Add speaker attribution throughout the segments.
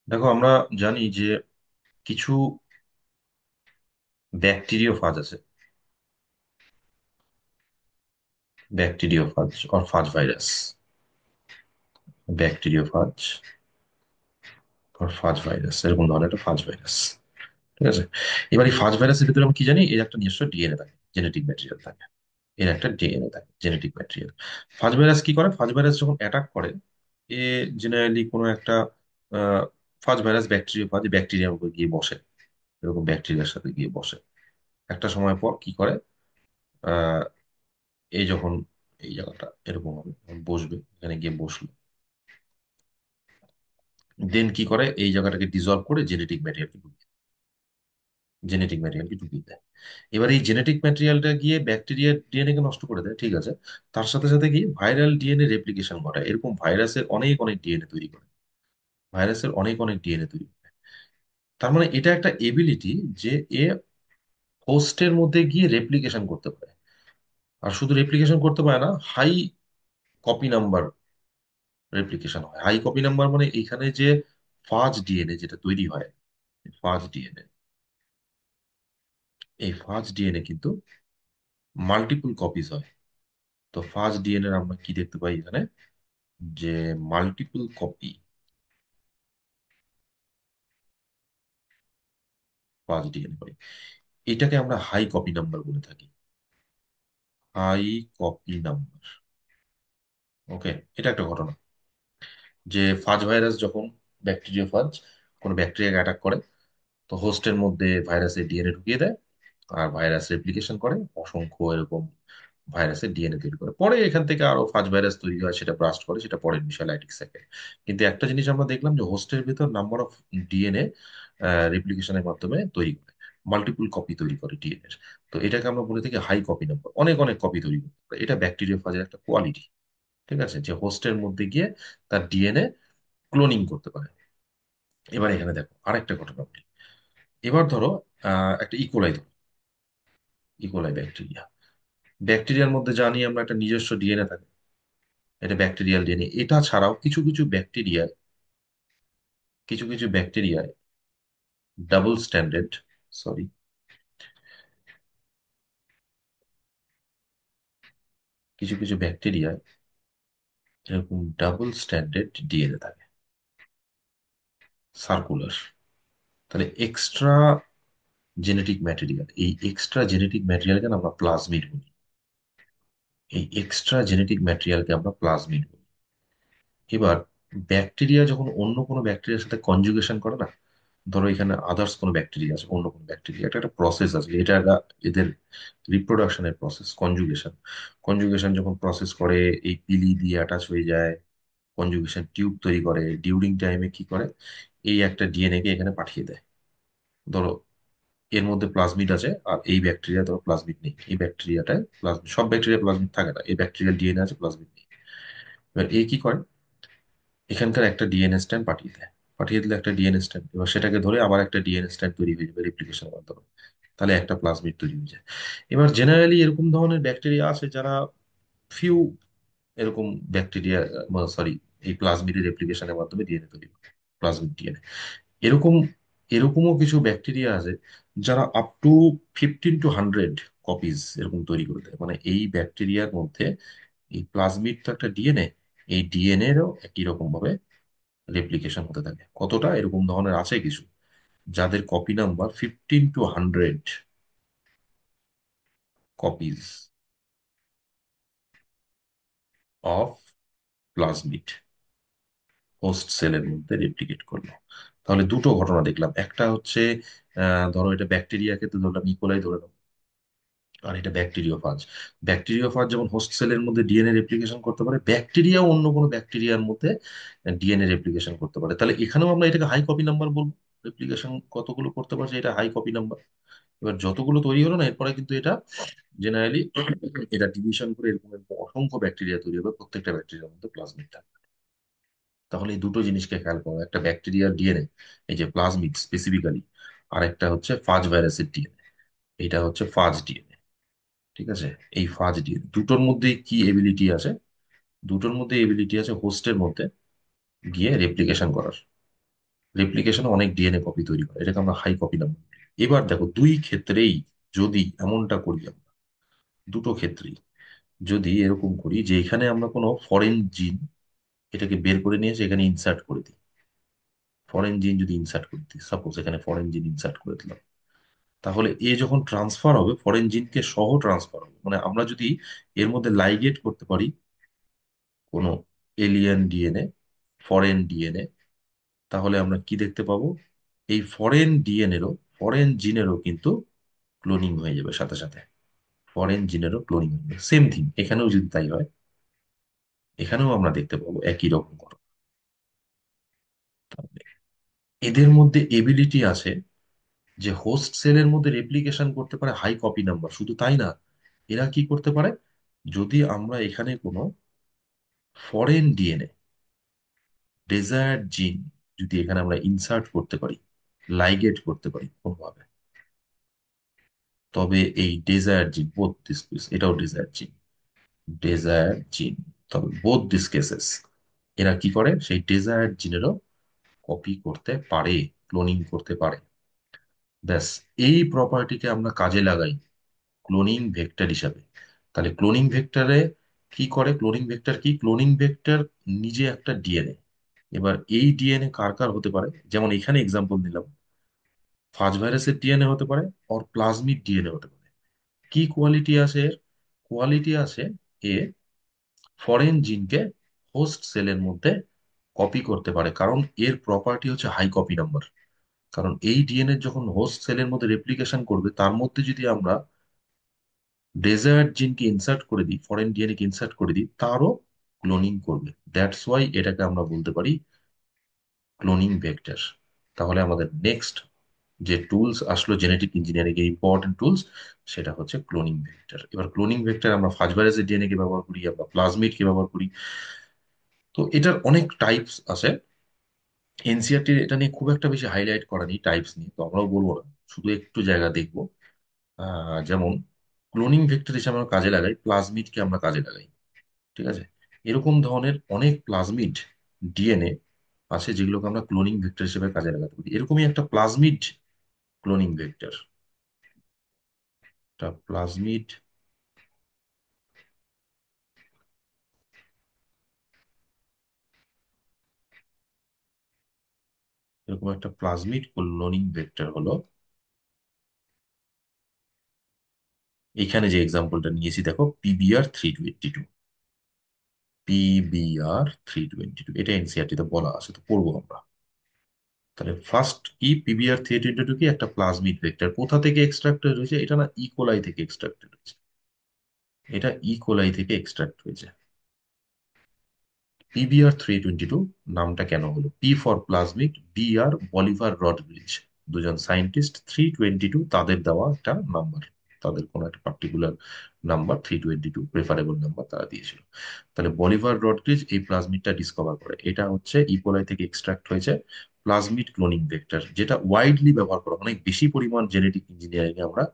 Speaker 1: দেখো, আমরা জানি যে কিছু ব্যাকটেরিওফাজ আছে। ব্যাকটেরিওফাজ আর ফাজ ভাইরাস। ব্যাকটেরিওফাজ আর ফাজ ভাইরাস, এরকম ধরনের একটা ফাজ ভাইরাস। ঠিক আছে। এবার এই ফাজ ভাইরাসের ভিতরে আমরা কি জানি, এর একটা নিজস্ব ডিএনএ থাকে, জেনেটিক ম্যাটেরিয়াল থাকে। এর একটা ডিএনএ থাকে, জেনেটিক ম্যাটেরিয়াল। ফাজ ভাইরাস কি করে, ফাজ ভাইরাস যখন অ্যাটাক করে, এ জেনারেলি কোনো একটা আহ, ফাজ ভাইরাস ব্যাকটেরিওফাজ ব্যাকটেরিয়ার উপর গিয়ে বসে। এরকম ব্যাকটেরিয়ার সাথে গিয়ে বসে। একটা সময় পর কি করে, এই যখন এই জায়গাটা এরকম হবে, যখন বসবে, এখানে গিয়ে বসলো, দেন কি করে, এই জায়গাটাকে ডিজলভ করে জেনেটিক ম্যাটেরিয়ালকে ঢুকিয়ে দেয়। এবার এই জেনেটিক ম্যাটেরিয়ালটা গিয়ে ব্যাকটেরিয়ার ডিএনএ কে নষ্ট করে দেয়, ঠিক আছে। তার সাথে সাথে গিয়ে ভাইরাল ডিএনএ রেপ্লিকেশন ঘটায়, এরকম ভাইরাসের অনেক অনেক ডিএনএ তৈরি করে। ভাইরাসের অনেক অনেক ডিএনএ তৈরি করে। তার মানে এটা একটা এবিলিটি যে এ হোস্টের মধ্যে গিয়ে রেপ্লিকেশন করতে পারে। আর শুধু রেপ্লিকেশন করতে পারে না, হাই কপি নাম্বার রেপ্লিকেশন হয়। হাই কপি নাম্বার মানে এখানে যে ফাজ ডিএনএ যেটা তৈরি হয়, ফাজ ডিএনএ, এই ফাজ ডিএনএ কিন্তু মাল্টিপল কপিজ হয়। তো ফাজ ডিএনএ আমরা কি দেখতে পাই এখানে, যে মাল্টিপল কপি ফাজ ডিএনএ পাই। এটাকে আমরা হাই কপি নাম্বার বলে থাকি। High copy number. ওকে। এটা একটা ঘটনা, যে ফাজ ভাইরাস যখন, ব্যাকটেরিয়া ফাজ কোনো ব্যাকটেরিয়াকে অ্যাটাক করে, তো হোস্টের মধ্যে ভাইরাসের ডিএনএ ঢুকিয়ে দেয়। আর ভাইরাস রেপ্লিকেশন করে, অসংখ্য এরকম ভাইরাসের ডিএনএ তৈরি করে। পরে এখান থেকে আরো ফাজ ভাইরাস তৈরি হয়, সেটা ব্রাস্ট করে, সেটা পরের বিষয়, লাইটিক সেকেন্ড। কিন্তু একটা জিনিস আমরা দেখলাম, যে হোস্টের ভিতর নাম্বার অফ ডিএনএ রেপ্লিকেশনের মাধ্যমে তৈরি করে, মাল্টিপল কপি তৈরি করে ডিএনএর। তো এটাকে আমরা বলে থাকি হাই কপি নাম্বার, অনেক অনেক কপি তৈরি করতে পারে। এটা ব্যাকটেরিয়া ফাজের একটা কোয়ালিটি। ঠিক আছে, যে হোস্টের মধ্যে গিয়ে তার ডিএনএ ক্লোনিং করতে পারে। এবার এখানে দেখো আরেকটা ঘটনা বলি। এবার ধরো একটা ইকোলাই ধরো, ইকোলাই ব্যাকটেরিয়া। ব্যাকটেরিয়ার মধ্যে জানি আমরা একটা নিজস্ব ডিএনএ থাকে, এটা ব্যাকটেরিয়াল ডিএনএ। এটা ছাড়াও কিছু কিছু ব্যাকটেরিয়ায় ডাবল স্ট্যান্ডার্ড, সরি, কিছু কিছু ব্যাকটেরিয়ায় এরকম ডাবল স্ট্যান্ডার্ড ডিএনএ থাকে, সার্কুলার। তাহলে এক্সট্রা জেনেটিক ম্যাটেরিয়াল, এই এক্সট্রা জেনেটিক ম্যাটেরিয়ালকে আমরা প্লাজমিড বলি। এই এক্সট্রা জেনেটিক ম্যাটেরিয়ালকে আমরা প্লাজমিড বলি। এবার ব্যাকটেরিয়া যখন অন্য কোনো ব্যাকটেরিয়ার সাথে কনজুগেশন করে না, ধরো এখানে আদার্স কোনো ব্যাকটেরিয়া আছে, অন্য কোনো ব্যাকটেরিয়া, এটা একটা প্রসেস আছে, এটা এদের রিপ্রোডাকশনের প্রসেস, কনজুগেশন। কনজুগেশন যখন প্রসেস করে, এই পিলি দিয়ে অ্যাটাচ হয়ে যায়, কনজুগেশন টিউব তৈরি করে, ডিউরিং টাইমে কি করে, এই একটা ডিএনএ কে এখানে পাঠিয়ে দেয়। ধরো এর মধ্যে প্লাজমিড আছে, আর এই ব্যাকটেরিয়া ধরো প্লাজমিড নেই, এই ব্যাকটেরিয়াটায় প্লাজমিড, সব ব্যাকটেরিয়া প্লাজমিড থাকে না, এই ব্যাকটেরিয়াল ডিএনএ আছে, প্লাজমিড নেই। এবার এই কি করে, এখানকার একটা ডিএনএ স্ট্র্যান্ড পাঠিয়ে দেয়। পাঠিয়ে দিলে একটা ডিএনএ স্ট্র্যান্ড, এবার সেটাকে ধরে আবার একটা ডিএনএ স্ট্র্যান্ড তৈরি হয়ে যাবে রেপ্লিকেশনের মাধ্যমে। তাহলে একটা প্লাজমিড তৈরি হয়ে যায়। এবার জেনারেলি এরকম ধরনের ব্যাকটেরিয়া আছে যারা ফিউ এরকম ব্যাকটেরিয়া, সরি, এই প্লাজমিড রেপ্লিকেশনের মাধ্যমে ডিএনএ তৈরি করে, প্লাজমিড ডিএনএ। এরকম এরকমও কিছু ব্যাকটেরিয়া আছে যারা আপ টু 15 to 100 কপিজ এরকম তৈরি করে দেয়। মানে এই ব্যাকটেরিয়ার মধ্যে, এই প্লাজমিড তো একটা ডিএনএ, এই ডিএনএ এরও একই রকম ভাবে রেপ্লিকেশন হতে থাকে। কতটা, এরকম ধরনের আছে কিছু যাদের copy number 15 to 100 copies of plasmid host সেলের মধ্যে রেপ্লিকেট করলো। তাহলে দুটো ঘটনা দেখলাম, একটা হচ্ছে ধরো এটা ব্যাকটেরিয়াকে তো ধরলাম, ইকোলাই ধরে নাও, আর এটা ব্যাকটেরিওফাজ। ব্যাকটেরিওফাজ যেমন হোস্ট সেলের মধ্যে ডিএনএ রেপ্লিকেশন করতে পারে, ব্যাকটেরিয়াও অন্য কোনো ব্যাকটেরিয়ার মধ্যে ডিএনএ রেপ্লিকেশন করতে পারে। তাহলে এখানেও আমরা এটাকে হাই কপি নাম্বার বলবো। রেপ্লিকেশন কতগুলো করতে পারছে, এটা হাই কপি নাম্বার। এবার যতগুলো তৈরি হলো না, এরপরে কিন্তু এটা জেনারেলি এটা ডিভিশন করে এরকম এরকম অসংখ্য ব্যাকটেরিয়া তৈরি হবে, প্রত্যেকটা ব্যাকটেরিয়ার মধ্যে প্লাজমিড থাকে। তাহলে এই দুটো জিনিসকে খেয়াল করো, একটা ব্যাকটেরিয়ার ডিএনএ, এই যে প্লাজমিড স্পেসিফিক্যালি, আর একটা হচ্ছে ফাজ ভাইরাসের ডিএনএ, এটা হচ্ছে ফাজ ডিএনএ। ঠিক আছে। এই ফাজ ডিএনএ দুটোর মধ্যে কি এবিলিটি আছে, দুটোর মধ্যে এবিলিটি আছে হোস্টের মধ্যে গিয়ে রেপ্লিকেশন করার, রেপ্লিকেশনে অনেক ডিএনএ কপি তৈরি করে, এটাকে আমরা হাই কপি নাম্বার। এবার দেখো দুই ক্ষেত্রেই যদি এমনটা করি আমরা, দুটো ক্ষেত্রেই যদি এরকম করি যে এখানে আমরা কোনো ফরেন জিন এটাকে বের করে নিয়ে এসে এখানে ইনসার্ট করে দিই, ফরেন জিন যদি ইনসার্ট করে দিই, সাপোজ এখানে ফরেন জিন ইনসার্ট করে দিলাম, তাহলে এ যখন ট্রান্সফার হবে ফরেন জিনকে সহ ট্রান্সফার হবে। মানে আমরা যদি এর মধ্যে লাইগেট করতে পারি কোনো এলিয়েন ডিএনএ, ফরেন ডিএনএ, তাহলে আমরা কি দেখতে পাবো, এই ফরেন ডিএনএরও, ফরেন জিনেরও কিন্তু ক্লোনিং হয়ে যাবে সাথে সাথে, ফরেন জিনেরও ক্লোনিং হয়ে যাবে। সেম থিং এখানেও যদি তাই হয়, এখানেও আমরা দেখতে পাবো একই রকম ঘটনা। এদের মধ্যে এবিলিটি আছে যে হোস্ট সেলের মধ্যে রেপ্লিকেশন করতে পারে হাই কপি নাম্বার। শুধু তাই না, এরা কি করতে পারে, যদি আমরা এখানে কোনো ফরেন ডিএনএ, ডেজায়ার্ড জিন যদি এখানে আমরা ইনসার্ট করতে পারি, লাইগেট করতে পারি কোনোভাবে, তবে এই ডেজায়ার জিন বোথ দিস কেস, এটাও ডেজায়ার জিন, ডেজায়ার জিন, তবে বোথ দিস কেসেস এরা কি করে সেই ডেজায়ার জিনেরও কপি করতে পারে, ক্লোনিং করতে পারে। ব্যাস, এই প্রপার্টিকে আমরা কাজে লাগাই ক্লোনিং ভেক্টর হিসাবে। তাহলে ক্লোনিং ভেক্টরে কি করে, ক্লোনিং ভেক্টর কি, ক্লোনিং ভেক্টর নিজে একটা ডিএনএ। এবার এই ডিএনএ কার কার হতে পারে, যেমন এখানে এক্সাম্পল দিলাম, ফাজ ভাইরাসের ডিএনএ হতে পারে, আর প্লাজমিড ডিএনএ হতে পারে। কি কোয়ালিটি আছে এর, কোয়ালিটি আছে এ ফরেন জিনকে হোস্ট সেলের মধ্যে কপি করতে পারে, কারণ এর প্রপার্টি হচ্ছে হাই কপি নাম্বার। কারণ এই ডিএনএ যখন হোস্ট সেলের মধ্যে রেপ্লিকেশন করবে, তার মধ্যে যদি আমরা ডেজায়ার্ড জিনকে ইনসার্ট করে দিই, ফরেন ডিএনএ কে ইনসার্ট করে দিই, তারও ক্লোনিং করবে। দ্যাটস ওয়াই এটাকে আমরা বলতে পারি ক্লোনিং ভেক্টর। তাহলে আমাদের নেক্সট যে টুলস আসলো জেনেটিক ইঞ্জিনিয়ারিং এর ইম্পর্টেন্ট টুলস, সেটা হচ্ছে ক্লোনিং ভেক্টর। এবার ক্লোনিং ভেক্টর আমরা ফাজ ভাইরাসের ডিএনএ কে ব্যবহার করি, আমরা প্লাজমিড কে ব্যবহার করি। তো এটার অনেক টাইপস আছে। এনসিআরটি এটা নিয়ে খুব একটা বেশি হাইলাইট করা নেই টাইপস নিয়ে, তো আমরাও বলবো না, শুধু একটু জায়গা দেখবো। যেমন ক্লোনিং ভেক্টর হিসেবে আমরা কাজে লাগাই প্লাজমিডকে, আমরা কাজে লাগাই, ঠিক আছে। এরকম ধরনের অনেক প্লাজমিড ডিএনএ আছে যেগুলোকে আমরা ক্লোনিং ভেক্টর হিসেবে কাজে লাগাতে পারি। এরকমই একটা প্লাজমিড ক্লোনিং ভেক্টর, একটা প্লাজমিড, এরকম একটা প্লাজমিড ক্লোনিং ভেক্টর হলো এখানে যে এক্সাম্পলটা নিয়েছি দেখো, PBR322, PBR322, এটা এনসিআরটি তে বলা আছে, তো পড়বো আমরা। তাহলে ফার্স্ট কি, PBR322 কি একটা প্লাজমিড ভেক্টর, কোথা থেকে এক্সট্রাক্টেড হয়েছে, এটা না ইকোলাই থেকে এক্সট্রাক্টেড হয়েছে, এটা ইকোলাই থেকে এক্সট্রাক্ট হয়েছে। PBR322 নামটা কেন হলো, p for plasmid, b r Bolivar Rodriguez, দুজন সায়েন্টিস্ট, 322 তাদের দেওয়া একটা নাম্বার, তাদের কোনো একটা পার্টিকুলার নাম্বার 322 প্রেফারেবল নাম্বার তারা দিয়েছিল। তাহলে বলিভার রডব্রিজ এই প্লাজমিডটা ডিসকভার করে, এটা হচ্ছে ইকোলাই থেকে এক্সট্রাক্ট হয়েছে প্লাজমিড ক্লোনিং ভেক্টর, যেটা ওয়াইডলি ব্যবহার করা, অনেক বেশি পরিমাণ জেনেটিক ইঞ্জিনিয়ারিং এ আমরা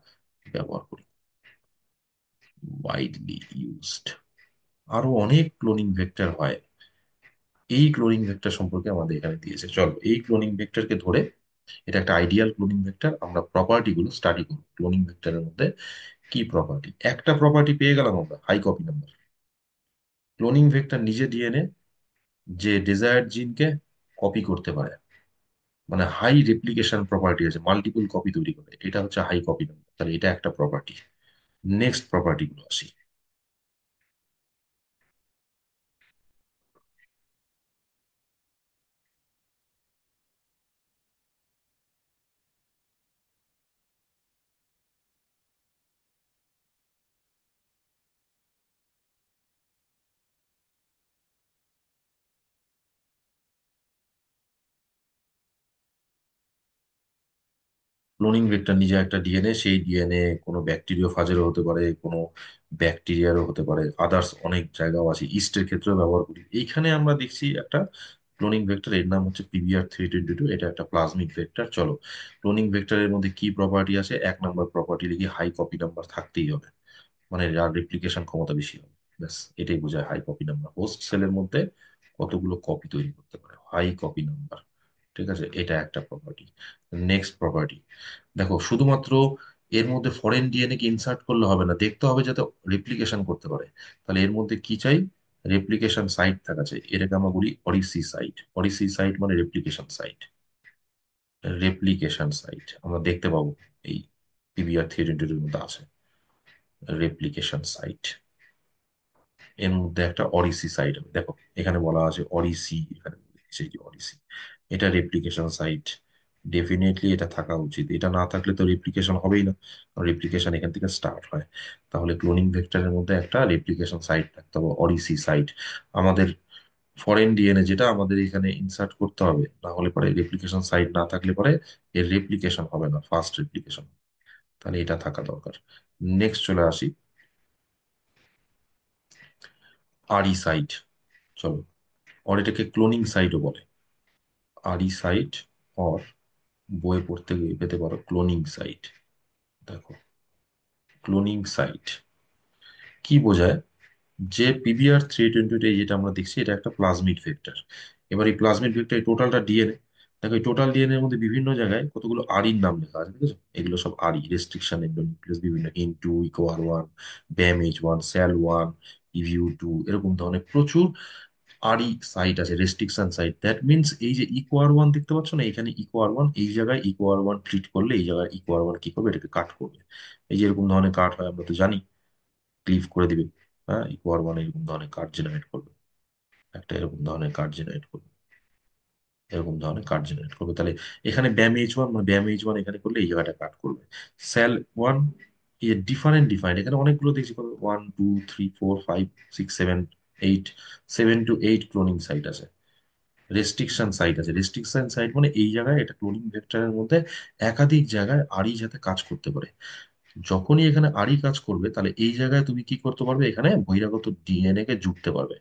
Speaker 1: ব্যবহার করি, ওয়াইডলি ইউজড। আরো অনেক ক্লোনিং ভেক্টর হয়, এই ক্লোনিং ভেক্টর সম্পর্কে আমাদের এখানে দিয়েছে। চলো এই ক্লোনিং ভেক্টরকে ধরে, এটা একটা আইডিয়াল ক্লোনিং ভেক্টর, আমরা প্রপার্টি গুলো স্টাডি করব ক্লোনিং ভেক্টরের মধ্যে কি প্রপার্টি। একটা প্রপার্টি পেয়ে গেলাম আমরা, high copy number. Cloning vector নিজে ডিএনএ যে ডিজায়ার্ড জিনকে কপি করতে পারে, মানে হাই রেপ্লিকেশন প্রপার্টি আছে, মাল্টিপল কপি তৈরি করে, এটা হচ্ছে হাই কপি নাম্বার। তাহলে এটা একটা প্রপার্টি। নেক্সট প্রপার্টি গুলো আসি। ক্লোনিং ভেক্টর নিজে একটা ডিএনএ, সেই ডিএনএ কোনো ব্যাকটেরিয়া ফাজেরও হতে পারে, কোনো ব্যাকটেরিয়ারও হতে পারে, আদার্স অনেক জায়গাও আছে, ইস্টের ক্ষেত্রেও ব্যবহার করি। এইখানে আমরা দেখছি একটা ক্লোনিং ভেক্টর, এর নাম হচ্ছে PBR322, এটা একটা প্লাজমিক ভেক্টর। চলো ক্লোনিং ভেক্টরের মধ্যে কি প্রপার্টি আছে, এক নম্বর প্রপার্টি লিখি, হাই কপি নাম্বার থাকতেই হবে, মানে যার রেপ্লিকেশন ক্ষমতা বেশি হবে। ব্যাস, এটাই বোঝায় হাই কপি নাম্বার। হোস্ট সেলের মধ্যে কতগুলো কপি তৈরি করতে পারে, হাই কপি নাম্বার। ঠিক আছে, এটা একটা প্রপার্টি। নেক্সট প্রপার্টি, দেখো শুধুমাত্র এর মধ্যে ফরেন ডিএনএ কে ইনসার্ট করলে হবে না, দেখতে হবে যাতে রেপ্লিকেশন করতে পারে। তাহলে এর মধ্যে কি চাই? রেপ্লিকেশন সাইট থাকা চাই, এটাকে আমরা বলি অরিসি সাইট। অরিসি সাইট মানে রেপ্লিকেশন সাইট। রেপ্লিকেশন সাইট আমরা দেখতে পাবো এই পিবিআর থিওরিটির মধ্যে আছে রেপ্লিকেশন সাইট। এর মধ্যে একটা অরিসি সাইট হবে, দেখো এখানে বলা আছে অরিসি, এখানে সেই যে অরিসি, এটা রেপ্লিকেশন সাইট। ডেফিনেটলি এটা থাকা উচিত, এটা না থাকলে তো রেপ্লিকেশন হবেই না, রেপ্লিকেশন এখান থেকে স্টার্ট হয়। তাহলে ক্লোনিং ভেক্টরের মধ্যে একটা রেপ্লিকেশন সাইট থাকতে হবে, অরিসি সাইট। আমাদের ফরেন ডিএনএ যেটা আমাদের এখানে ইনসার্ট করতে হবে, না হলে পরে রেপ্লিকেশন সাইট না থাকলে পরে এর রেপ্লিকেশন হবে না, ফার্স্ট রেপ্লিকেশন। তাহলে এটা থাকা দরকার। নেক্সট চলে আসি আরই সাইট। চলো, আর এটাকে ক্লোনিং সাইটও বলে, আরই সাইট, অর বইয়ে পড়তে গিয়ে পেতে পারো ক্লোনিং সাইট। দেখো ক্লোনিং সাইট কি বোঝায়, যে PBR328 যেটা আমরা দেখছি এটা একটা প্লাজমিড ভেক্টর। এবার এই প্লাজমিড ভেক্টর টোটালটা ডিএনএ, দেখো এই টোটাল ডিএনএ এর মধ্যে বিভিন্ন জায়গায় কতগুলো আরির নাম লেখা আছে, ঠিক আছে? এগুলো সব আরি, রেস্ট্রিকশন এন্ডোনিউক্লিয়াস, বিভিন্ন ইন2, ইকোআর1, ব্যাম H1, স্যাল1, ইভিউ2, এরকম ধরনের প্রচুর আরই সাইট আছে, রেস্ট্রিকশন সাইট। দ্যাট মিনস এই যে ইকোআর1 দেখতে পাচ্ছ না, এখানে ইকোআর1, এই জায়গায় ইকোআর1 ট্রিট করলে এই জায়গায় ইকোআর1 কি করবে, এটাকে কাট করবে। এই যে এরকম ধরনের কাট হয় আমরা তো জানি, ক্লিভ করে দিবে। হ্যাঁ, ইকোআর1 এরকম ধরনের কার্ড জেনারেট করবে, একটা এরকম ধরনের কার্ড জেনারেট করবে, এরকম ধরনের কার্ড জেনারেট করবে। তাহলে এখানে ব্যাম H1, মানে ব্যাম H1 এখানে করলে এই জায়গাটা কাট করবে। স্যাল1, এই ডিফারেন্ট ডিফারেন্ট এখানে অনেকগুলো দেখছি, কত 1 2 3 4 5 6 7 8, 7 to 8 ক্লোনিং সাইট আছে, রেস্ট্রিকশন সাইট আছে। রেস্ট্রিকশন সাইট মানে এই জায়গায় এটা ক্লোনিং ভেক্টরের মধ্যে একাধিক জায়গায় আরই যাতে কাজ করতে পারে। যখনই এখানে আরই কাজ করবে তাহলে এই জায়গায় তুমি কি করতে পারবে, এখানে বহিরাগত ডিএনএ কে জুড়তে পারবে।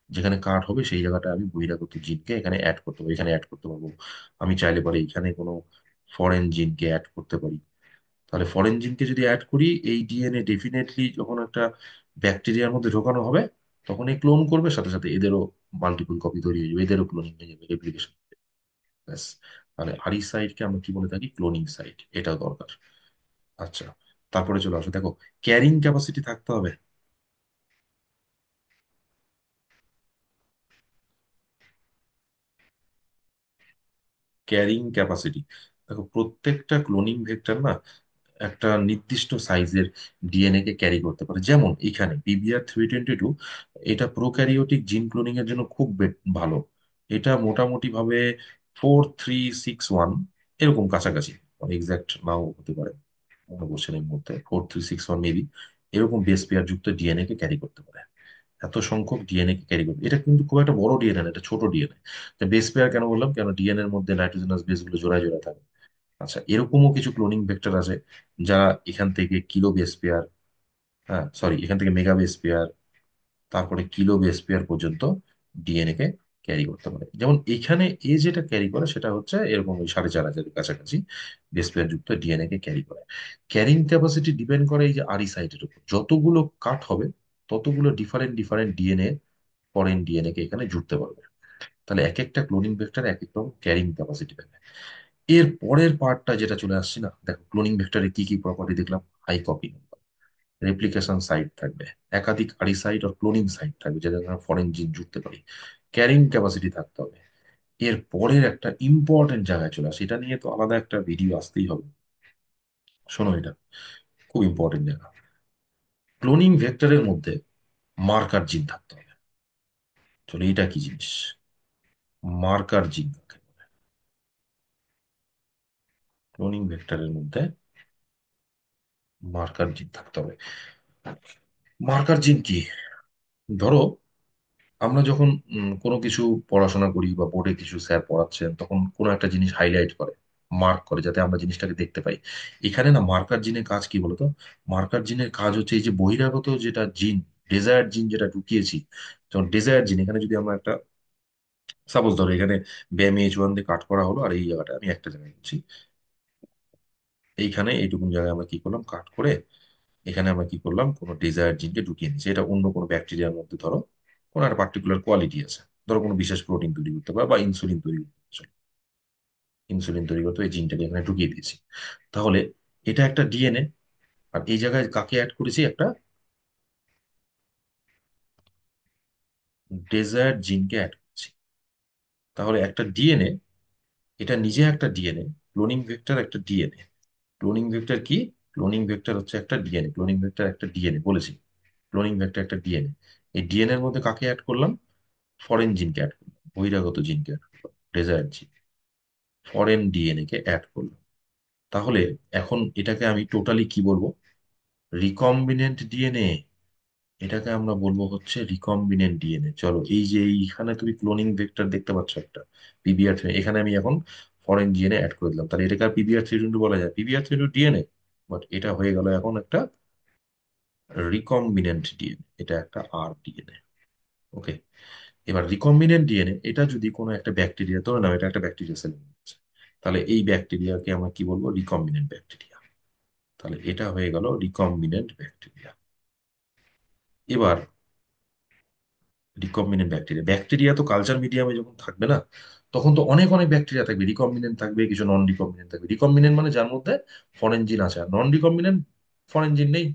Speaker 1: যেখানে কাট হবে সেই জায়গাটা আমি বহিরাগত জিনকে এখানে অ্যাড করতে পারবো, এখানে অ্যাড করতে পারবো। আমি চাইলে পারি এখানে কোনো ফরেন জিনকে অ্যাড করতে পারি। তাহলে ফরেন জিনকে যদি অ্যাড করি, এই ডিএনএ ডেফিনেটলি যখন একটা ব্যাকটেরিয়ার মধ্যে ঢোকানো হবে তখন এই ক্লোন করবে, সাথে সাথে এদেরও মাল্টিপল কপি তৈরি হয়ে যাবে, এদেরও ক্লোনিং হয়ে যাবে, রেপ্লিকেশন। ব্যাস। তাহলে আরই সাইটকে আমরা কি বলে থাকি, ক্লোনিং সাইট, এটাও দরকার। আচ্ছা, তারপরে চলে আসো, দেখো ক্যারিং ক্যাপাসিটি থাকতে হবে। ক্যারিং ক্যাপাসিটি, দেখো প্রত্যেকটা ক্লোনিং ভেক্টর না একটা নির্দিষ্ট সাইজের ডিএনএ কে ক্যারি করতে পারে। যেমন এখানে PBR322, এটা প্রোক্যারিওটিক জিন ক্লোনিং এর জন্য খুব ভালো। এটা মোটামুটি ভাবে 4361 এরকম কাছাকাছি, এক্সাক্ট নাও হতে পারে, মনে পড়ছে না এই মুহূর্তে, 4361 মেবি, এরকম বেস পেয়ার যুক্ত ডিএনএ কে ক্যারি করতে পারে। এত সংখ্যক ডিএনএ কে ক্যারি করবে, এটা কিন্তু খুব একটা বড় ডিএনএ না, এটা ছোট ডিএনএ। বেস পেয়ার কেন বললাম, কেন ডিএনএ এর মধ্যে নাইট্রোজেনাস বেস গুলো জোড়ায় জোড়ায় থাকে। আচ্ছা, এরকমও কিছু ক্লোনিং ভেক্টর আছে যারা এখান থেকে কিলো বেস পেয়ার, হ্যাঁ সরি, এখান থেকে মেগা বেস পেয়ার, তারপরে কিলো বেস পেয়ার পর্যন্ত ডিএনএ কে ক্যারি করতে পারে। যেমন এখানে এ যেটা ক্যারি করে সেটা হচ্ছে এরকম ওই 4500 কাছাকাছি বেস পেয়ার যুক্ত ডিএনএ কে ক্যারি করে। ক্যারিং ক্যাপাসিটি ডিপেন্ড করে এই যে আরই সাইটের উপর, যতগুলো কাট হবে ততগুলো different different DNA, foreign DNA কে এখানে জুড়তে পারবে। তাহলে এক একটা ক্লোনিং ভেক্টর এক এক রকম ক্যারিং ক্যাপাসিটি পাবে। এর পরের পার্টটা যেটা চলে আসছে না, দেখো ক্লোনিং ভেক্টরে কি কি প্রপার্টি দেখলাম, হাই কপি, রেপ্লিকেশন সাইট থাকবে, একাধিক আরি সাইট আর ক্লোনিং সাইট থাকবে যাতে আমরা ফরেন জিন জুড়তে পারি, ক্যারিং ক্যাপাসিটি থাকতে হবে। এর পরের একটা ইম্পর্টেন্ট জায়গায় চলে আসে, এটা নিয়ে তো আলাদা একটা ভিডিও আসতেই হবে। শোনো, এটা খুব ইম্পর্টেন্ট জায়গা। ক্লোনিং ভেক্টরের মধ্যে মার্কার জিন থাকতে হবে। চলো, এটা কি জিনিস, মার্কার জিন কাকে বলে? ক্লোনিং ভেক্টরের মধ্যে মার্কার জিন থাকতে হবে। মার্কার জিন কি, ধরো আমরা যখন কোনো কিছু পড়াশোনা করি বা বোর্ডে কিছু স্যার পড়াচ্ছেন, তখন কোনো একটা জিনিস হাইলাইট করে, মার্ক করে, যাতে আমরা জিনিসটাকে দেখতে পাই। এখানে না মার্কার জিনের কাজ কি বলতো, মার্কার জিনের কাজ হচ্ছে এই যে বহিরাগত যেটা জিন, ডেজায়ার জিন যেটা ঢুকিয়েছি, যেমন ডেজায়ার জিন এখানে যদি আমরা একটা, সাপোজ ধরো এখানে ব্যাম H1 দিয়ে কাট করা হলো, আর এই জায়গাটা আমি একটা জায়গায় করছি, এইখানে এইটুকুন জায়গায় আমরা কি করলাম, কাট করে এখানে আমরা কি করলাম, কোনো ডিজায়ার জিনকে ঢুকিয়ে নিচ্ছি। এটা অন্য কোনো ব্যাকটেরিয়ার মধ্যে ধরো কোনো একটা পার্টিকুলার কোয়ালিটি আছে, ধরো কোনো বিশেষ প্রোটিন তৈরি করতে পারে বা ইনসুলিন তৈরি করতে পারে। ইনসুলিন তৈরি করতে ওই জিনটাকে এখানে ঢুকিয়ে দিয়েছি। তাহলে এটা একটা ডিএনএ, আর এই জায়গায় কাকে অ্যাড করেছি, একটা ডেজায়ার জিনকে অ্যাড করেছি। তাহলে একটা ডিএনএ, এটা নিজে একটা ডিএনএ, ক্লোনিং ভেক্টর একটা ডিএনএ। ক্লোনিং ভেক্টর কি? ক্লোনিং ভেক্টর হচ্ছে একটা ডিএনএ, ক্লোনিং ভেক্টর একটা ডিএনএ বলেছি। ক্লোনিং ভেক্টর একটা ডিএনএ। এই ডিএনএ এর মধ্যে কাকে অ্যাড করলাম? ফরেন জিনকে অ্যাড করলাম, বহিরাগত জিনকে অ্যাড করলাম, ডেজায়ার জিন, ফরেন ডিএনএ কে অ্যাড করলাম। তাহলে এখন এটাকে আমি টোটালি কি বলবো? Recombinant DNA. এটাকে আমরা বলবো হচ্ছে রিকম্বিনেন্ট ডিএনএ। চলো, এই যে এইখানে তুমি ক্লোনিং ভেক্টর দেখতে পাচ্ছ একটা, পিবিআর 3, এখানে আমি এখন ফরেন ডিএনএ অ্যাড করে দিলাম, তাহলে এটাকে আর পিবিআর 3 বলা যায়? পিবিআর 3 ডিএনএ, বাট এটা হয়ে গেল এখন একটা রিকম্বিনেন্ট ডিএনএ, এটা একটা আর ডিএনএ। ওকে। এবার রিকম্বিনেন্ট ডিএনএ এটা যদি কোনো একটা ব্যাকটেরিয়া, ধরে নাও এটা একটা ব্যাকটেরিয়া সেল, তাহলে এই ব্যাকটেরিয়াকে আমরা কি বলবো? Recombinant bacteria. তাহলে এটা হয়ে গেল রিকম্বিনেন্ট ব্যাকটেরিয়া। এবার রিকম্বিনেন্ট ব্যাকটেরিয়া, ব্যাকটেরিয়া তো কালচার মিডিয়ামে যখন থাকবে না, তখন তো অনেক অনেক ব্যাকটেরিয়া থাকবে, রিকম্বিনেন্ট থাকবে, কিছু নন রিকম্বিনেন্ট থাকবে। রিকম্বিনেন্ট মানে যার মধ্যে ফরেন জিন আছে, আর নন রিকম্বিনেন্ট ফরেন জিন নেই।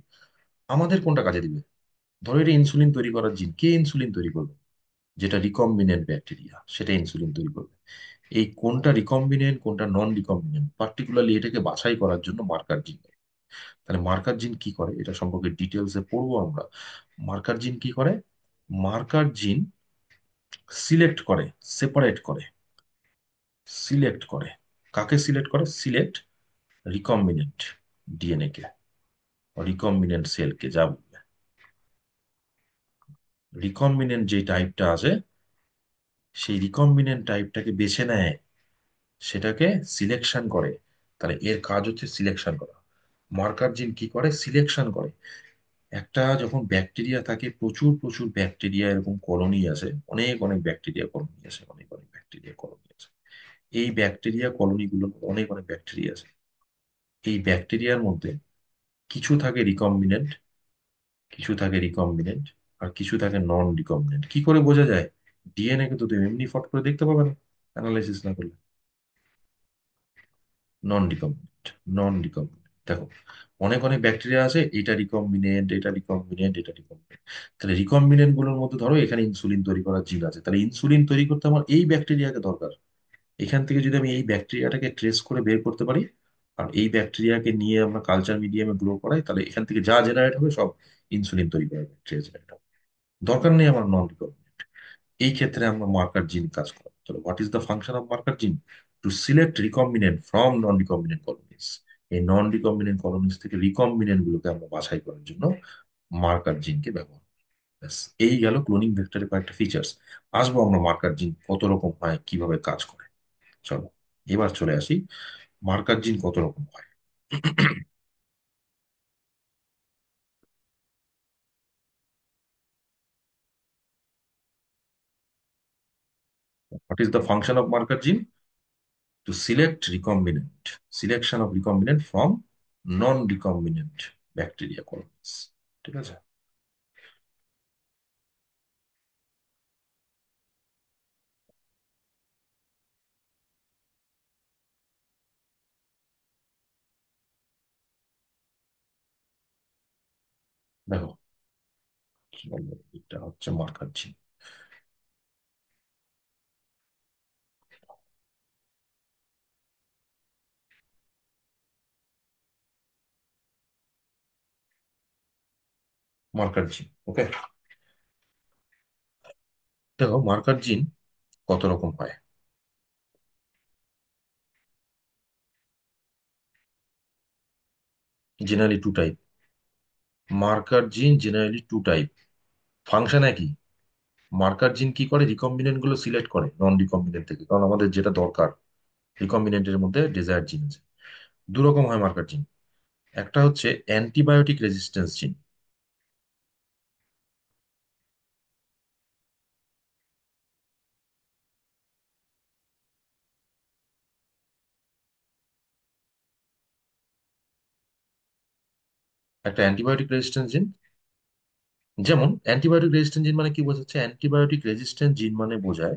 Speaker 1: আমাদের কোনটা কাজে দিবে? ধরো এটা ইনসুলিন তৈরি করার জিন, কে ইনসুলিন তৈরি করবে? যেটা রিকম্বিনেন্ট ব্যাকটেরিয়া সেটা ইনসুলিন তৈরি করবে। এই কোনটা রিকম্বিনেন্ট কোনটা নন রিকম্বিনেন্ট পার্টিকুলারলি এটাকে বাছাই করার জন্য মার্কার জিন। তাহলে মার্কার জিন কি করে এটা সম্পর্কে ডিটেলসে পড়বো আমরা। মার্কার জিন কি করে? মার্কার জিন সিলেক্ট করে, সেপারেট করে, সিলেক্ট করে। কাকে সিলেক্ট করে? সিলেক্ট রিকম্বিনেন্ট ডিএনএ কে, রিকম্বিনেন্ট সেলকে, যা বলবে। রিকম্বিনেন্ট যে টাইপটা আছে, সেই রিকম্বিনেন্ট টাইপটাকে বেছে নেয়, সেটাকে সিলেকশন করে। তাহলে এর কাজ হচ্ছে সিলেকশন করা। মার্কার জিন কি করে? সিলেকশন করে। একটা যখন ব্যাকটেরিয়া থাকে, প্রচুর প্রচুর ব্যাকটেরিয়া এরকম কলোনি আছে, অনেক অনেক ব্যাকটেরিয়া কলোনি আছে, অনেক অনেক ব্যাকটেরিয়া কলোনি আছে। এই ব্যাকটেরিয়া কলোনিগুলো অনেক অনেক ব্যাকটেরিয়া আছে। এই ব্যাকটেরিয়ার মধ্যে কিছু থাকে রিকম্বিনেন্ট, কিছু থাকে রিকম্বিনেন্ট, আর কিছু থাকে নন রিকম্বিনেন্ট। কি করে বোঝা যায়? ডিএনএ কে তো তুমি এমনি ফট করে দেখতে পাবে না, অ্যানালাইসিস না করলে। নন রিকম্বিনেন্ট, নন রিকম্বিনেন্ট দেখো, অনেক অনেক ব্যাকটেরিয়া আছে, এটা রিকম্বিনেন্ট, এটা রিকম্বিনেন্ট, এটা রিকম্বিনেন্ট। তাহলে রিকম্বিনেন্ট গুলোর মধ্যে ধরো এখানে ইনসুলিন তৈরি করার জিন আছে, তাহলে ইনসুলিন তৈরি করতে আমার এই ব্যাকটেরিয়াকে দরকার। এখান থেকে যদি আমি এই ব্যাকটেরিয়াটাকে ট্রেস করে বের করতে পারি, আর এই ব্যাকটেরিয়াকে নিয়ে আমরা কালচার মিডিয়ামে গ্রো করাই, তাহলে এখান থেকে যা জেনারেট হবে সব ইনসুলিন তৈরি করা ব্যাকটেরিয়া জেনারেট হবে। দরকার নেই আমার নন রিকম্বিনেন্ট। এই ক্ষেত্রে আমরা মার্কার জিন কাজ করে। তাহলে what is the function of marker gene? To select recombinant from non recombinant colonies. এই নন রিকম্বিনেন্ট কলোনিজ থেকে রিকম্বিনেন্ট গুলোকে আমরা বাছাই করার জন্য মার্কার জিনকে ব্যবহার করি। ব্যাস, এই গেল ক্লোনিং ভেক্টরের কয়েকটা ফিচার্স। আসবো আমরা মার্কার জিন কত রকম হয়, কিভাবে কাজ করে। চলো, এবার চলে আসি মার্কার জিন কত রকম হয়। What is the function of marker gene? To select recombinant, selection of recombinant from non-recombinant bacteria colonies। ঠিক আছে? দেখো, এটা হচ্ছে মার্কার জিন। মার্কার জিন, ওকে। দেখো, মার্কার জিন কত রকম হয়। Generally two type. Marker gene generally two type, function একই। মার্কার জিন কি করে? রিকম্বিনেন্ট গুলো সিলেক্ট করে নন রিকম্বিনেন্ট থেকে, কারণ আমাদের যেটা দরকার, রিকম্বিনেন্টের মধ্যে ডিজায়ার জিন আছে। দু রকম হয় মার্কার জিন। একটা হচ্ছে অ্যান্টিবায়োটিক রেজিস্ট্যান্স জিন। একটা অ্যান্টিবায়োটিক রেজিস্ট্যান্স জিন, যেমন অ্যান্টিবায়োটিক রেজিস্ট্যান্ট জিন মানে কি বোঝাচ্ছে? অ্যান্টিবায়োটিক রেজিস্ট্যান্ট জিন মানে বোঝায়,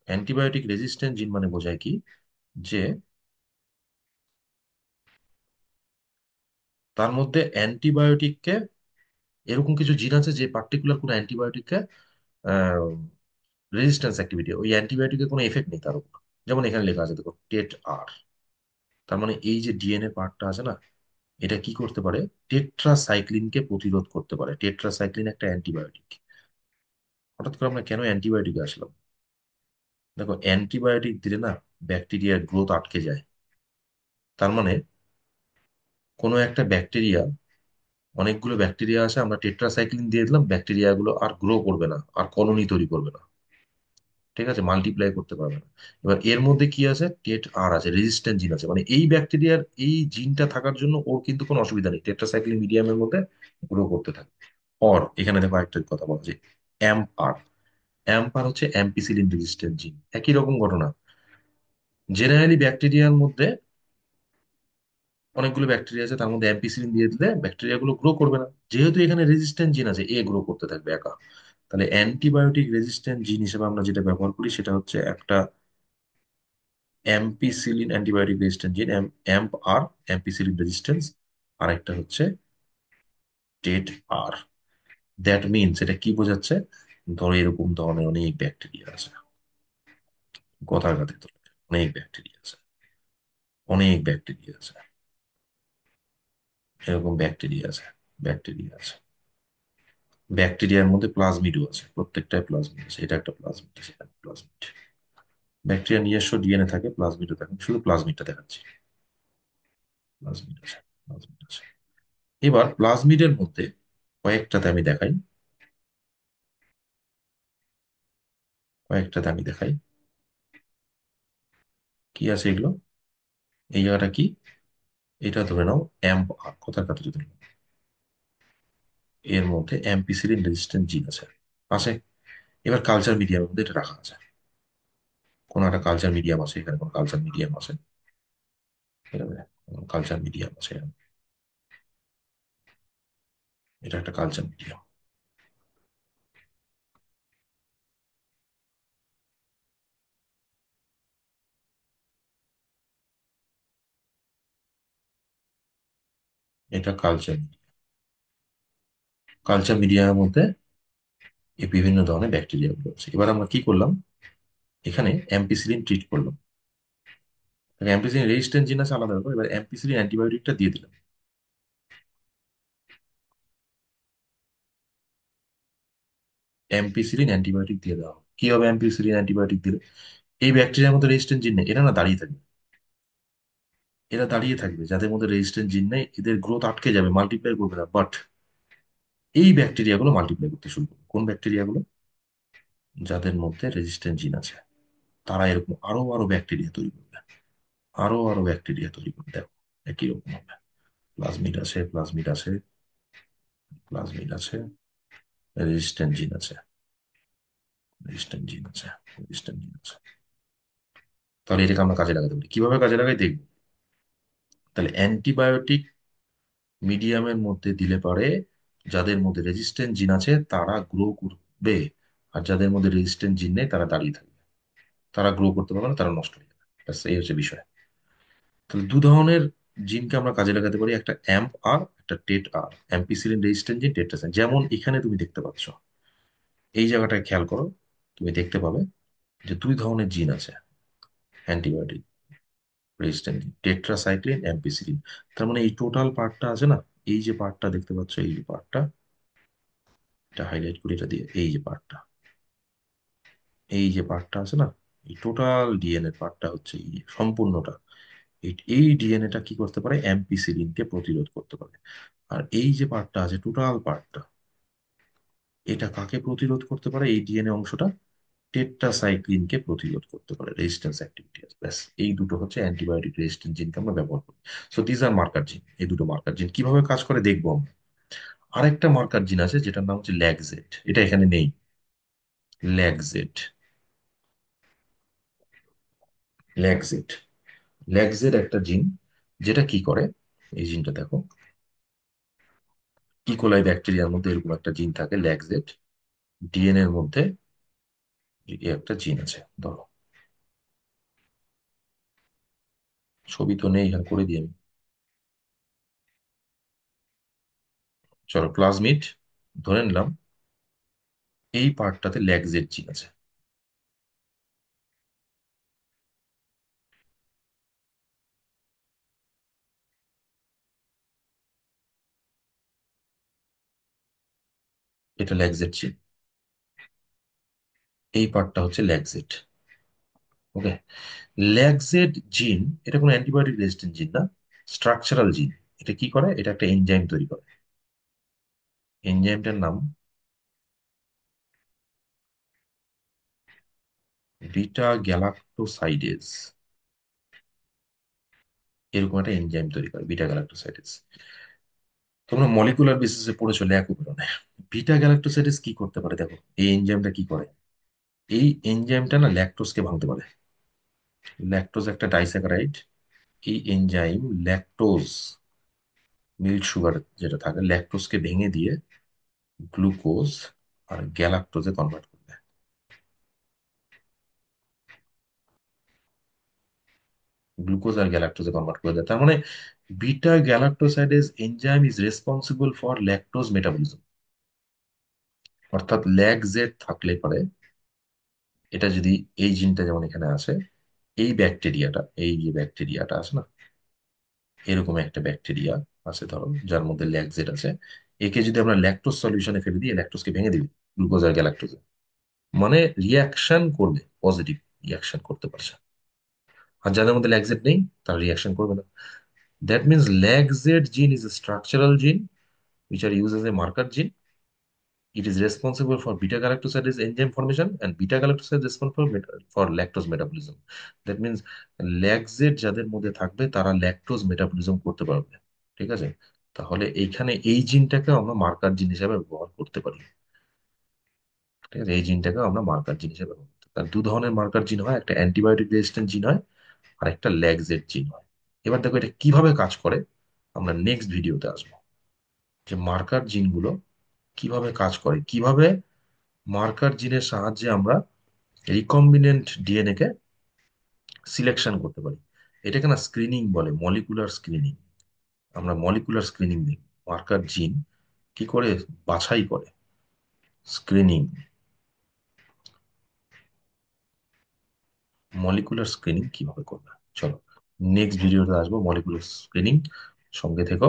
Speaker 1: অ্যান্টিবায়োটিক রেজিস্ট্যান্ট জিন মানে বোঝায় কি? যে তার মধ্যে অ্যান্টিবায়োটিককে, এরকম কিছু জিন আছে যে পার্টিকুলার কোনো অ্যান্টিবায়োটিককে রেজিস্ট্যান্স অ্যাক্টিভিটি, ওই অ্যান্টিবায়োটিকের কোনো এফেক্ট নেই তার উপর। যেমন এখানে লেখা আছে দেখো, টেট আর। তার মানে এই যে ডিএনএ পার্টটা আছে না, এটা কি করতে পারে? টেট্রাসাইক্লিনকে প্রতিরোধ করতে পারে। টেট্রাসাইক্লিন একটা অ্যান্টিবায়োটিক। হঠাৎ করে আমরা কেন অ্যান্টিবায়োটিকে আসলাম? দেখো, অ্যান্টিবায়োটিক দিলে না ব্যাকটেরিয়ার গ্রোথ আটকে যায়। তার মানে কোনো একটা ব্যাকটেরিয়া, অনেকগুলো ব্যাকটেরিয়া আছে, আমরা টেট্রাসাইক্লিন দিয়ে দিলাম, ব্যাকটেরিয়াগুলো আর গ্রো করবে না, আর কলোনি তৈরি করবে না, ঠিক আছে, মাল্টিপ্লাই করতে পারবে না। এবার এর মধ্যে কি আছে? টেট আর আছে, রেজিস্ট্যান্ট জিন আছে, মানে এই ব্যাকটেরিয়ার এই জিনটা থাকার জন্য ওর কিন্তু কোনো অসুবিধা নেই, টেট্রাসাইক্লিন মিডিয়ামের মধ্যে গ্রো করতে থাকে। অর এখানে দেখো একটা কথা বলা যে অ্যাম্প আর। অ্যাম্প আর হচ্ছে অ্যাম্পিসিলিন রেজিস্ট্যান্ট জিন। একই রকম ঘটনা। জেনারেলি ব্যাকটেরিয়ার মধ্যে অনেকগুলো ব্যাকটেরিয়া আছে, তার মধ্যে অ্যাম্পিসিলিন দিয়ে দিলে ব্যাকটেরিয়াগুলো গ্রো করবে না। যেহেতু এখানে রেজিস্ট্যান্ট জিন আছে, এ গ্রো করতে থাকবে একা। তাহলে অ্যান্টিবায়োটিক রেজিস্ট্যান্ট জিন হিসেবে আমরা যেটা ব্যবহার করি সেটা হচ্ছে একটা অ্যাম্পিসিলিন অ্যান্টিবায়োটিক রেজিস্ট্যান্ট জিন, অ্যাম্প আর, অ্যাম্পিসিলিন রেজিস্ট্যান্স। আর একটা হচ্ছে টেট আর। দ্যাট মিনস এটা কি বোঝাচ্ছে? ধরো এরকম ধরনের অনেক ব্যাকটেরিয়া আছে, কথার কথা তো, অনেক ব্যাকটেরিয়া আছে, অনেক ব্যাকটেরিয়া আছে, এরকম ব্যাকটেরিয়া আছে, ব্যাকটেরিয়া আছে। ব্যাকটেরিয়ার মধ্যে প্লাজমিডও আছে, প্রত্যেকটায় প্লাজমিড আছে, এটা একটা প্লাজমিড, সেটা প্লাজমিড। ব্যাকটেরিয়ার নিজস্ব ডিএনএ থাকে, প্লাজমিডও থাকে, শুধু প্লাজমিডটা দেখাচ্ছি। প্লাজমিড আছে, প্লাজমিড আছে। এবার প্লাজমিডের মধ্যে কয়েকটাতে আমি দেখাই, কয়েকটাতে আমি দেখাই কি আছে এগুলো। এই জায়গাটা কি? এটা ধরে নাও অ্যাম্প আর, কথার কথা যদি নাও, এর মধ্যে অ্যাম্পিসিলিন রেজিস্ট্যান্ট জিন আছে, আছে। এবার কালচার মিডিয়ামের মধ্যে এটা রাখা আছে, কোন একটা কালচার মিডিয়াম আছে, এখানে কোন কালচার মিডিয়াম আছে, কালচার মিডিয়াম আছে, এটা একটা কালচার মিডিয়াম। এটা কালচার, কালচার মিডিয়ামের মধ্যে এই বিভিন্ন ধরনের ব্যাকটেরিয়া গুলো আছে। এবার আমরা কি করলাম? এখানে অ্যাম্পিসিলিন ট্রিট করলাম। অ্যাম্পিসিলিন রেজিস্ট্যান্ট জিন আছে আলাদা ব্যাপার, এবার অ্যাম্পিসিলিন অ্যান্টিবায়োটিকটা দিয়ে দিলাম। অ্যাম্পিসিলিন অ্যান্টিবায়োটিক দিয়ে দেওয়া হবে। কি হবে অ্যাম্পিসিলিন অ্যান্টিবায়োটিক দিলে? এই ব্যাকটেরিয়ার মধ্যে রেজিস্ট্যান্ট জিন নেই, এরা না দাঁড়িয়ে থাকবে। এরা দাঁড়িয়ে থাকবে, যাদের মধ্যে রেজিস্ট্যান্ট জিন নেই, এদের গ্রোথ আটকে যাবে, মাল্টিপ্লাই করবে না। বাট এই ব্যাকটেরিয়াগুলো মাল্টিপ্লাই করতে শুরু করবে। কোন ব্যাকটেরিয়াগুলো? যাদের মধ্যে রেজিস্ট্যান্ট জিন আছে, তারা এরকম আরো আরো ব্যাকটেরিয়া তৈরি করবে, আরো আরো ব্যাকটেরিয়া তৈরি করবে। দেখো, একই রকম হবে। প্লাজমিড আছে, প্লাজমিড আছে, প্লাজমিড আছে, রেজিস্ট্যান্ট জিন আছে, রেজিস্ট্যান্ট জিন আছে, রেজিস্ট্যান্ট জিন আছে। তাহলে এটাকে আমরা কাজে লাগাতে পারি, কিভাবে কাজে লাগাই দেখবো। তাহলে অ্যান্টিবায়োটিক মিডিয়ামের মধ্যে দিলে পারে যাদের মধ্যে রেজিস্ট্যান্ট জিন আছে তারা গ্রো করবে, আর যাদের মধ্যে রেজিস্ট্যান্ট জিন নেই তারা দাঁড়িয়ে থাকবে, তারা গ্রো করতে পারবে না, তারা নষ্ট হয়ে যাবে। ব্যাস, এই হচ্ছে বিষয়। তাহলে দু ধরনের জিনকে আমরা কাজে লাগাতে পারি, একটা অ্যাম্প আর, একটা টেট আর। অ্যাম্পিসিলিন রেজিস্ট্যান্ট জিন, টেট্রাসাইন। যেমন এখানে তুমি দেখতে পাচ্ছ, এই জায়গাটায় খেয়াল করো, তুমি দেখতে পাবে যে দুই ধরনের জিন আছে অ্যান্টিবায়োটিক রেজিস্ট্যান্ট, টেট্রাসাইক্লিন, অ্যাম্পিসিলিন। তার মানে এই টোটাল পার্টটা আছে না, এই যে পার্টটা দেখতে পাচ্ছ, এই যে পার্টটা, এটা হাইলাইট করি এটা দিয়ে, এই যে পার্টটা, এই যে পার্টটা আছে না, এই টোটাল ডিএনএ পার্টটা হচ্ছে এই সম্পূর্ণটা, এই ডিএনএটা কি করতে পারে? অ্যাম্পিসিলিনকে প্রতিরোধ করতে পারে। আর এই যে পার্টটা আছে, টোটাল পার্টটা, এটা কাকে প্রতিরোধ করতে পারে? এই ডিএনএ অংশটা টেট্রাসাইক্লিনকে প্রতিরোধ করতে পারে, রেজিস্ট্যান্স অ্যাক্টিভিটি আছে। ব্যাস, এই দুটো হচ্ছে অ্যান্টিবায়োটিক রেজিস্ট্যান্ট জিনকে আমরা ব্যবহার করি। সো দিজ আর মার্কার জিন। এই দুটো মার্কার জিন কিভাবে কাজ করে দেখবো আমরা। আরেকটা মার্কার জিন আছে যেটার নাম হচ্ছে ল্যাগজেট, এটা এখানে নেই। ল্যাগজেট, ল্যাগজেট, ল্যাগজেট একটা জিন, যেটা কি করে, এই জিনটা দেখো, ইকোলাই ব্যাকটেরিয়ার মধ্যে এরকম একটা জিন থাকে ল্যাগজেট। ডিএনএ এর মধ্যে এই একটা জিন আছে, ধরো ছবি তো নেই, হ্যাঁ করে দিই আমি। চলো, প্লাজমিড ধরে নিলাম এই পার্টটাতে ল্যাকজেট জিন আছে। এটা ল্যাকজেট জিন, এই পার্টটা হচ্ছে ল্যাকজেট। ওকে, ল্যাকজেট জিন এটা কোনো অ্যান্টিবায়োটিক রেজিস্ট্যান্ট জিন না, স্ট্রাকচারাল জিন। এটা কি করে? এটা একটা এনজাইম তৈরি করে। এনজাইমটার নাম বিটা গ্যালাক্টোসাইডেজ। এরকম একটা এনজাইম তৈরি করে বিটা গ্যালাক্টোসাইডেজ। তোমরা মলিকুলার বেসিসে পড়েছো ল্যাকোপেরনে। বিটা গ্যালাক্টোসাইডেজ কি করতে পারে দেখো, এই এনজাইমটা কি করে। এই এনজাইমটা না ল্যাকটোজকে ভাঙতে পারে। ল্যাকটোজ একটা ডাইস্যাকারাইড। এই এনজাইম ল্যাকটোজ, মিল্ক সুগার যেটা থাকে, ল্যাকটোজকে ভেঙে দিয়ে গ্লুকোজ আর গ্যালাক্টোজে কনভার্ট করে দেয়। গ্লুকোজ আর গ্যালাক্টোজে কনভার্ট করে দেয়, তার মানে beta galactosidase enzyme is responsible for lactose metabolism. অর্থাৎ ল্যাকজেট থাকলে পরে, এটা যদি এই জিনটা যেমন এখানে আছে, এই ব্যাকটেরিয়াটা, এই যে ব্যাকটেরিয়াটা আছে না, এরকম একটা ব্যাকটেরিয়া আছে ধরো যার মধ্যে ল্যাকজেট আছে। একে যদি আমরা ল্যাকটোজ সলিউশনে ফেলে দিই, ল্যাকটোজকে ভেঙে দিবি গ্লুকোজ আর গ্যালাক্টোজে, মানে রিয়াকশন করবে, পজিটিভ রিয়াকশন করতে পারছে। আর যাদের মধ্যে ল্যাকজেট নেই তারা রিয়াকশন করবে না। দ্যাট মিনস ল্যাকজেট জিন ইজ এ স্ট্রাকচারাল জিন which are used as a marker gene. It is responsible for beta galactosidase enzyme formation and beta galactosidase responsible for lactose metabolism. That means ল্যাকজেট যাদের মধ্যে থাকবে তারা ল্যাকটোজ মেটাবলিজম করতে পারবে। ঠিক আছে, তাহলে এইখানে এই জিনটাকে আমরা মার্কার জিন হিসেবে ব্যবহার করতে পারি। ঠিক আছে, এই জিনটাকে আমরা মার্কার জিন হিসেবে ব্যবহার করতে পারি। দু ধরনের মার্কার জিন হয়, একটা অ্যান্টিবায়োটিক রেজিস্ট্যান্ট জিন হয়, আর একটা ল্যাকজেট জিন হয়। এবার দেখো এটা কিভাবে কাজ করে, আমরা নেক্সট ভিডিওতে আসবো, যে মার্কার জিনগুলো কিভাবে কাজ করে, কিভাবে মার্কার জিনের সাহায্যে আমরা রিকম্বিনেন্ট ডিএনএ কে সিলেকশন করতে পারি। এটাকে না স্ক্রিনিং বলে, মলিকুলার স্ক্রিনিং। আমরা মলিকুলার স্ক্রিনিং দিই, মার্কার জিন কি করে বাছাই করে, স্ক্রিনিং, মলিকুলার স্ক্রিনিং কিভাবে করবে। চলো, নেক্সট ভিডিওতে আসবো মলিকুলার স্ক্রিনিং। সঙ্গে থেকো।